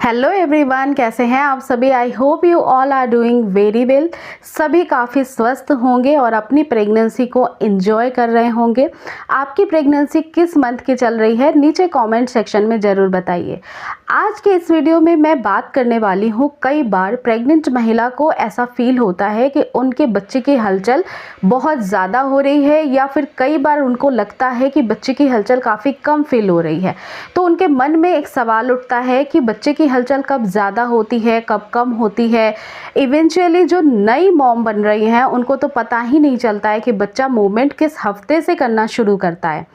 Hello everyone, कैसे हैं आप सभी। I hope you all are doing very well. सभी काफ़ी स्वस्थ होंगे और अपनी प्रेगनेंसी को एंजॉय कर रहे होंगे। आपकी प्रेगनेंसी किस मंथ की चल रही है, नीचे कमेंट सेक्शन में ज़रूर बताइए। आज के इस वीडियो में मैं बात करने वाली हूँ, कई बार प्रेग्नेंट महिला को ऐसा फील होता है कि उनके बच्चे की हलचल बहुत ज़्यादा हो रही है, या फिर कई बार उनको लगता है कि बच्चे की हलचल काफ़ी कम फील हो रही है। तो उनके मन में एक सवाल उठता है कि बच्चे की हलचल कब ज़्यादा होती है, कब कम होती है। इवेंचुअली जो नई मॉम बन रही हैं उनको तो पता ही नहीं चलता है कि बच्चा मूवमेंट किस हफ्ते से करना शुरू करता है।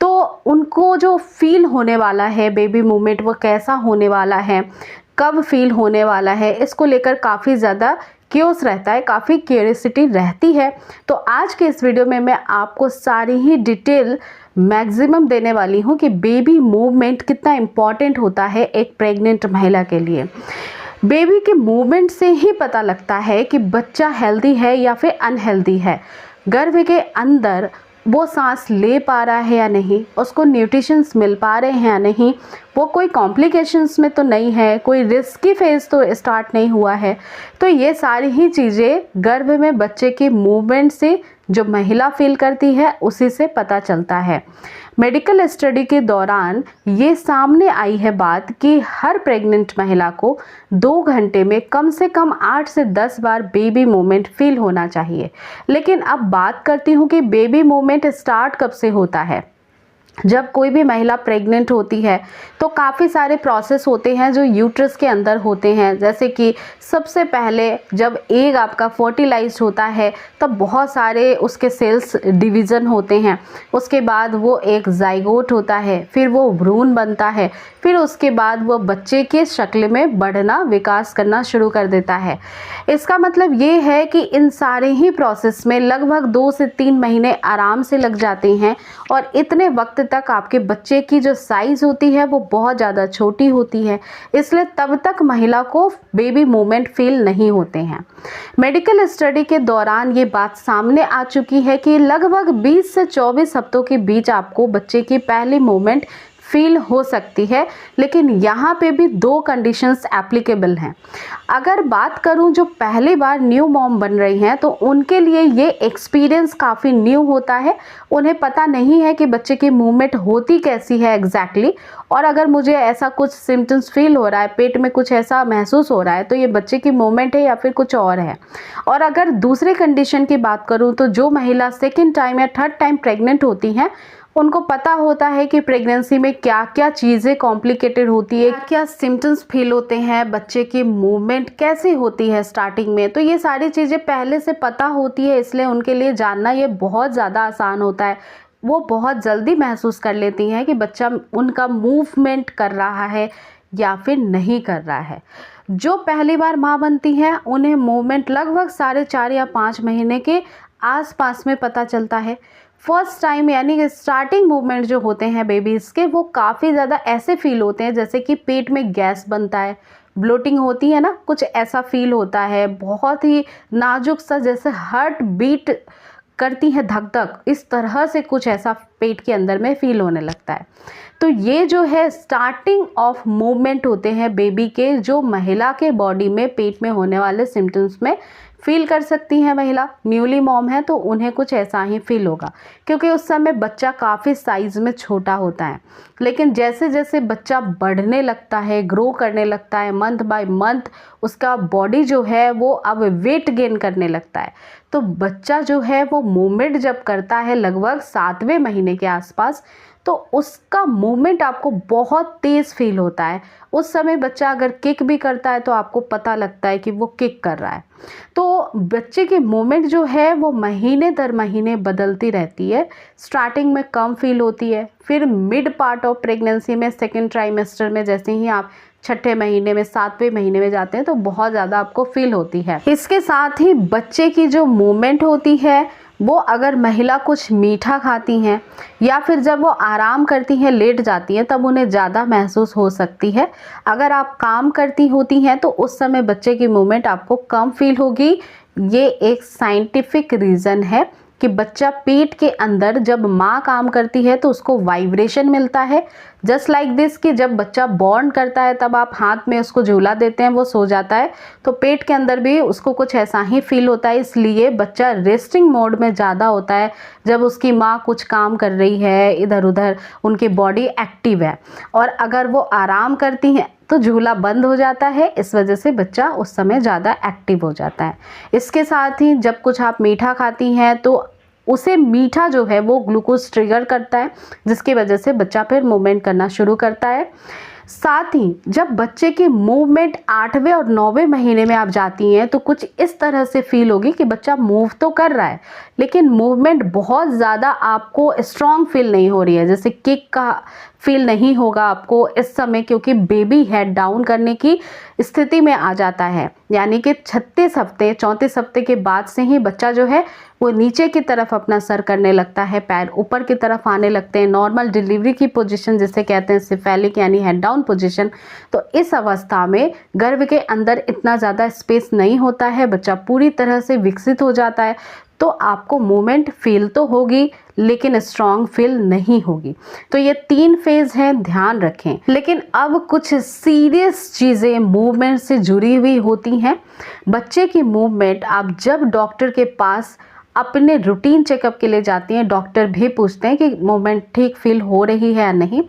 तो उनको जो फील होने वाला है बेबी मूवमेंट, वो कैसा होने वाला है, कब फील होने वाला है, इसको लेकर काफ़ी ज़्यादा क्यूरियस रहता है, काफ़ी क्यूरियोसिटी रहती है। तो आज के इस वीडियो में मैं आपको सारी ही डिटेल मैक्सिमम देने वाली हूँ कि बेबी मूवमेंट कितना इम्पॉर्टेंट होता है एक प्रेग्नेंट महिला के लिए। बेबी के मूवमेंट से ही पता लगता है कि बच्चा हेल्दी है या फिर अनहेल्दी है। गर्भ के अंदर वो सांस ले पा रहा है या नहीं, उसको न्यूट्रिशंस मिल पा रहे हैं या नहीं, वो कोई कॉम्प्लिकेशंस में तो नहीं है, कोई रिस्की फेज तो स्टार्ट नहीं हुआ है। तो ये सारी ही चीज़ें गर्भ में बच्चे के मूवमेंट से जो महिला फील करती है उसी से पता चलता है। मेडिकल स्टडी के दौरान ये सामने आई है बात कि हर प्रेग्नेंट महिला को 2 घंटे में कम से कम 8 से 10 बार बेबी मूवमेंट फील होना चाहिए। लेकिन अब बात करती हूँ कि बेबी मूवमेंट स्टार्ट कब से होता है। जब कोई भी महिला प्रेग्नेंट होती है तो काफ़ी सारे प्रोसेस होते हैं जो यूट्रस के अंदर होते हैं। जैसे कि सबसे पहले जब एग आपका फर्टिलाइज होता है तब बहुत सारे उसके सेल्स डिवीज़न होते हैं। उसके बाद वो एक जाइगोट होता है, फिर वो भ्रूण बनता है, फिर उसके बाद वो बच्चे के शक्ल में बढ़ना, विकास करना शुरू कर देता है। इसका मतलब ये है कि इन सारे ही प्रोसेस में लगभग 2 से 3 महीने आराम से लग जाते हैं, और इतने वक्त तक आपके बच्चे की जो साइज़ होती है वो बहुत ज़्यादा छोटी होती है, इसलिए तब तक महिला को बेबी मूवमेंट फील नहीं होते हैं। मेडिकल स्टडी के दौरान ये बात सामने आ चुकी है कि लगभग 20 से 24 हफ्तों के बीच आपको बच्चे की पहली मूवमेंट फील हो सकती है। लेकिन यहाँ पे भी 2 कंडीशंस एप्लीकेबल हैं। अगर बात करूँ जो पहली बार न्यू मॉम बन रही हैं तो उनके लिए ये एक्सपीरियंस काफ़ी न्यू होता है। उन्हें पता नहीं है कि बच्चे की मूवमेंट होती कैसी है एग्जैक्टली, और अगर मुझे ऐसा कुछ सिम्टम्स फील हो रहा है, पेट में कुछ ऐसा महसूस हो रहा है, तो ये बच्चे की मूवमेंट है या फिर कुछ और है। और अगर दूसरे कंडीशन की बात करूँ तो जो महिला सेकेंड टाइम या थर्ड टाइम प्रेग्नेंट होती हैं उनको पता होता है कि प्रेगनेंसी में क्या क्या चीज़ें कॉम्प्लिकेटेड होती है, क्या सिम्टम्स फील होते हैं, बच्चे की मूवमेंट कैसी होती है स्टार्टिंग में। तो ये सारी चीज़ें पहले से पता होती है, इसलिए उनके लिए जानना ये बहुत ज़्यादा आसान होता है। वो बहुत जल्दी महसूस कर लेती हैं कि बच्चा उनका मूवमेंट कर रहा है या फिर नहीं कर रहा है। जो पहली बार माँ बनती हैं उन्हें मूवमेंट लगभग 4.5 या 5 महीने के आसपास में पता चलता है। फर्स्ट टाइम यानी कि स्टार्टिंग मूवमेंट जो होते हैं बेबीज़ के, वो काफ़ी ज़्यादा ऐसे फील होते हैं जैसे कि पेट में गैस बनता है, ब्लोटिंग होती है ना, कुछ ऐसा फील होता है। बहुत ही नाजुक सा, जैसे हार्ट बीट करती है धक धक, इस तरह से कुछ ऐसा पेट के अंदर में फील होने लगता है। तो ये जो है स्टार्टिंग ऑफ मूवमेंट होते हैं बेबी के, जो महिला के बॉडी में पेट में होने वाले सिम्टम्स में फील कर सकती है। महिला न्यूली मॉम है तो उन्हें कुछ ऐसा ही फील होगा, क्योंकि उस समय बच्चा काफ़ी साइज़ में छोटा होता है। लेकिन जैसे जैसे बच्चा बढ़ने लगता है, ग्रो करने लगता है, मंथ बाय मंथ उसका बॉडी जो है वो अब वेट गेन करने लगता है। तो बच्चा जो है वो मूवमेंट जब करता है लगभग 7वें महीने के आसपास, तो उसका मूवमेंट आपको बहुत तेज़ फील होता है। उस समय बच्चा अगर किक भी करता है तो आपको पता लगता है कि वो किक कर रहा है। तो बच्चे की मूवमेंट जो है वो महीने दर महीने बदलती रहती है। स्टार्टिंग में कम फील होती है, फिर मिड पार्ट ऑफ प्रेगनेंसी में, सेकेंड ट्राइमेस्टर में, जैसे ही आप 6ठे महीने में, 7वें महीने में जाते हैं तो बहुत ज़्यादा आपको फील होती है। इसके साथ ही बच्चे की जो मूवमेंट होती है वो, अगर महिला कुछ मीठा खाती हैं या फिर जब वो आराम करती हैं, लेट जाती हैं, तब उन्हें ज़्यादा महसूस हो सकती है। अगर आप काम करती होती हैं तो उस समय बच्चे की मूवमेंट आपको कम फील होगी। ये एक साइंटिफिक रीज़न है कि बच्चा पेट के अंदर जब माँ काम करती है तो उसको वाइब्रेशन मिलता है। जस्ट लाइक दिस कि जब बच्चा बॉर्न करता है तब आप हाथ में उसको झूला देते हैं, वो सो जाता है, तो पेट के अंदर भी उसको कुछ ऐसा ही फील होता है। इसलिए बच्चा रेस्टिंग मोड में ज़्यादा होता है जब उसकी माँ कुछ काम कर रही है, इधर उधर उनकी बॉडी एक्टिव है, और अगर वो आराम करती हैं तो झूला बंद हो जाता है। इस वजह से बच्चा उस समय ज़्यादा एक्टिव हो जाता है। इसके साथ ही जब कुछ आप मीठा खाती हैं तो उसे मीठा जो है वो ग्लूकोज ट्रिगर करता है, जिसकी वजह से बच्चा फिर मूवमेंट करना शुरू करता है। साथ ही जब बच्चे की मूवमेंट 8वें और 9वें महीने में आप जाती हैं तो कुछ इस तरह से फील होगी कि बच्चा मूव तो कर रहा है लेकिन मूवमेंट बहुत ज़्यादा आपको स्ट्रॉन्ग फील नहीं हो रही है, जैसे किक का फील नहीं होगा आपको इस समय, क्योंकि बेबी हेड डाउन करने की स्थिति में आ जाता है। यानी कि 36 हफ्ते 34 हफ्ते के बाद से ही बच्चा जो है वो नीचे की तरफ अपना सर करने लगता है, पैर ऊपर की तरफ आने लगते हैं, नॉर्मल डिलीवरी की पोजीशन जिसे कहते हैं सिफेलिक यानी हेड डाउन पोजीशन। तो इस अवस्था में गर्भ के अंदर इतना ज़्यादा स्पेस नहीं होता है, बच्चा पूरी तरह से विकसित हो जाता है, तो आपको मूवमेंट फील तो होगी लेकिन स्ट्रॉन्ग फील नहीं होगी। तो ये 3 फेज हैं, ध्यान रखें। लेकिन अब कुछ सीरियस चीज़ें मूवमेंट से जुड़ी हुई होती हैं। बच्चे की मूवमेंट आप जब डॉक्टर के पास अपने रूटीन चेकअप के लिए जाती हैं, डॉक्टर भी पूछते हैं कि मूवमेंट ठीक फील हो रही है या नहीं।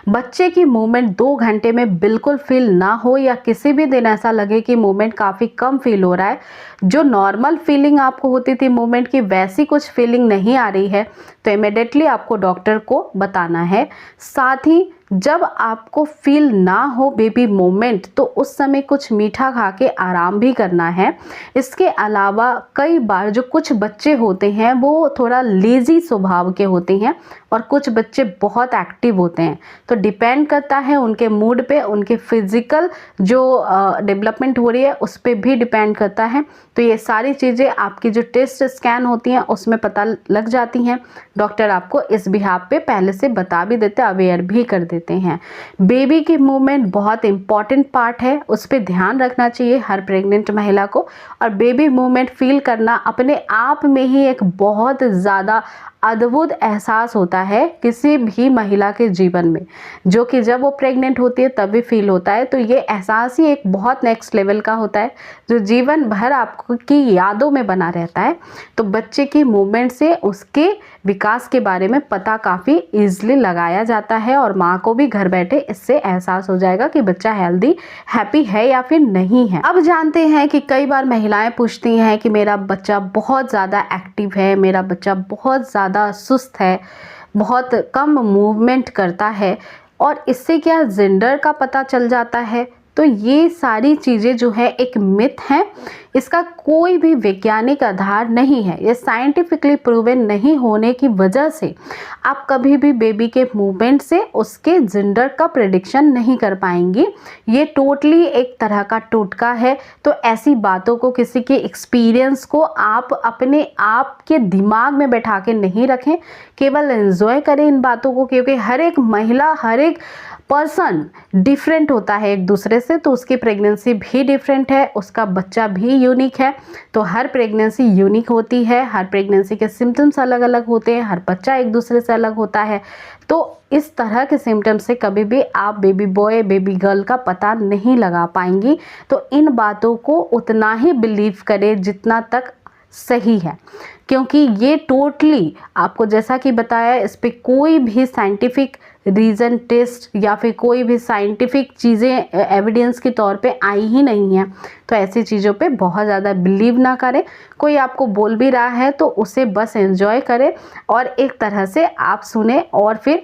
बच्चे की मूवमेंट 2 घंटे में बिल्कुल फील ना हो या किसी भी दिन ऐसा लगे कि मूवमेंट काफ़ी कम फील हो रहा है, जो नॉर्मल फीलिंग आपको होती थी मूवमेंट की वैसी कुछ फीलिंग नहीं आ रही है, तो इमिडिएटली आपको डॉक्टर को बताना है। साथ ही जब आपको फील ना हो बेबी मूवमेंट तो उस समय कुछ मीठा खा के आराम भी करना है। इसके अलावा कई बार जो कुछ बच्चे होते हैं वो थोड़ा लेज़ी स्वभाव के होते हैं और कुछ बच्चे बहुत एक्टिव होते हैं, तो डिपेंड करता है उनके मूड पे, उनके फिज़िकल जो डेवलपमेंट हो रही है उस पर भी डिपेंड करता है। तो ये सारी चीज़ें आपकी जो टेस्ट स्कैन होती हैं उसमें पता लग जाती हैं। डॉक्टर आपको इस बिहाफ पे पहले से बता भी देते हैं, अवेयर भी कर देते हैं। बेबी की मूवमेंट बहुत इंपॉर्टेंट पार्ट है, उस पर ध्यान रखना चाहिए हर प्रेग्नेंट महिला को। और बेबी मूवमेंट फील करना अपने आप में ही एक बहुत ज़्यादा अद्भुत एहसास होता है किसी भी महिला के जीवन में, जो कि जब वो प्रेग्नेंट होती है तभी फील होता है। तो ये एहसास ही एक बहुत नेक्स्ट लेवल का होता है जो जीवन भर आपको की यादों में बना रहता है। तो बच्चे की मूवमेंट से उसके विकास के बारे में पता काफ़ी ईजिली लगाया जाता है और माँ को भी घर बैठे इससे एहसास हो जाएगा कि बच्चा हेल्दी हैप्पी है या फिर नहीं है। अब जानते हैं कि कई बार महिलाएं पूछती हैं कि मेरा बच्चा बहुत ज़्यादा एक्टिव है, मेरा बच्चा बहुत ज़्यादा सुस्त है, बहुत कम मूवमेंट करता है, और इससे क्या जेंडर का पता चल जाता है? तो ये सारी चीज़ें जो है एक मिथ है, इसका कोई भी वैज्ञानिक आधार नहीं है। ये साइंटिफिकली प्रूवन नहीं होने की वजह से आप कभी भी बेबी के मूवमेंट से उसके जेंडर का प्रेडिक्शन नहीं कर पाएंगी। ये टोटली एक तरह का टोटका है। तो ऐसी बातों को, किसी के एक्सपीरियंस को आप अपने आप के दिमाग में बैठा के नहीं रखें, केवल एंजॉय करें इन बातों को, क्योंकि हर एक महिला, हर एक पर्सन डिफरेंट होता है एक दूसरे से। तो उसकी प्रेगनेंसी भी डिफरेंट है, उसका बच्चा भी यूनिक है। तो हर प्रेगनेंसी यूनिक होती है, हर प्रेगनेंसी के सिम्टम्स अलग अलग होते हैं, हर बच्चा एक दूसरे से अलग होता है। तो इस तरह के सिम्टम्स से कभी भी आप बेबी बॉय बेबी गर्ल का पता नहीं लगा पाएंगी। तो इन बातों को उतना ही बिलीव करें जितना तक सही है, क्योंकि ये टोटली आपको जैसा कि बताया, इस पे कोई भी साइंटिफिक रीज़न, टेस्ट या फिर कोई भी साइंटिफिक चीज़ें एविडेंस के तौर पे आई ही नहीं है। तो ऐसी चीज़ों पे बहुत ज़्यादा बिलीव ना करें। कोई आपको बोल भी रहा है तो उसे बस एंजॉय करें और एक तरह से आप सुने और फिर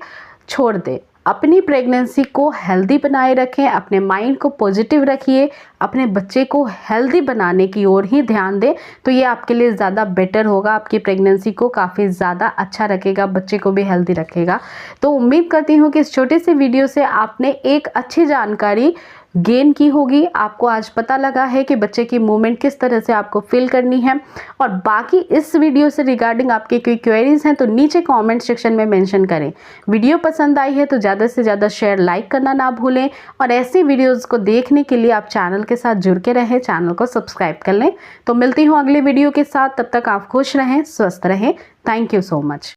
छोड़ दें। अपनी प्रेगनेंसी को हेल्दी बनाए रखें, अपने माइंड को पॉजिटिव रखिए, अपने बच्चे को हेल्दी बनाने की ओर ही ध्यान दें। तो ये आपके लिए ज़्यादा बेटर होगा, आपकी प्रेगनेंसी को काफ़ी ज़्यादा अच्छा रखेगा, बच्चे को भी हेल्दी रखेगा। तो उम्मीद करती हूँ कि इस छोटे से वीडियो से आपने एक अच्छी जानकारी गेन की होगी। आपको आज पता लगा है कि बच्चे की मूवमेंट किस तरह से आपको फिल करनी है। और बाकी इस वीडियो से रिगार्डिंग आपकी कोई क्वेरीज हैं तो नीचे कमेंट सेक्शन में मेंशन करें। वीडियो पसंद आई है तो ज़्यादा से ज़्यादा शेयर लाइक करना ना भूलें और ऐसी वीडियोस को देखने के लिए आप चैनल के साथ जुड़ के रहें, चैनल को सब्सक्राइब कर लें। तो मिलती हूँ अगले वीडियो के साथ, तब तक आप खुश रहें, स्वस्थ रहें। Thank you so much.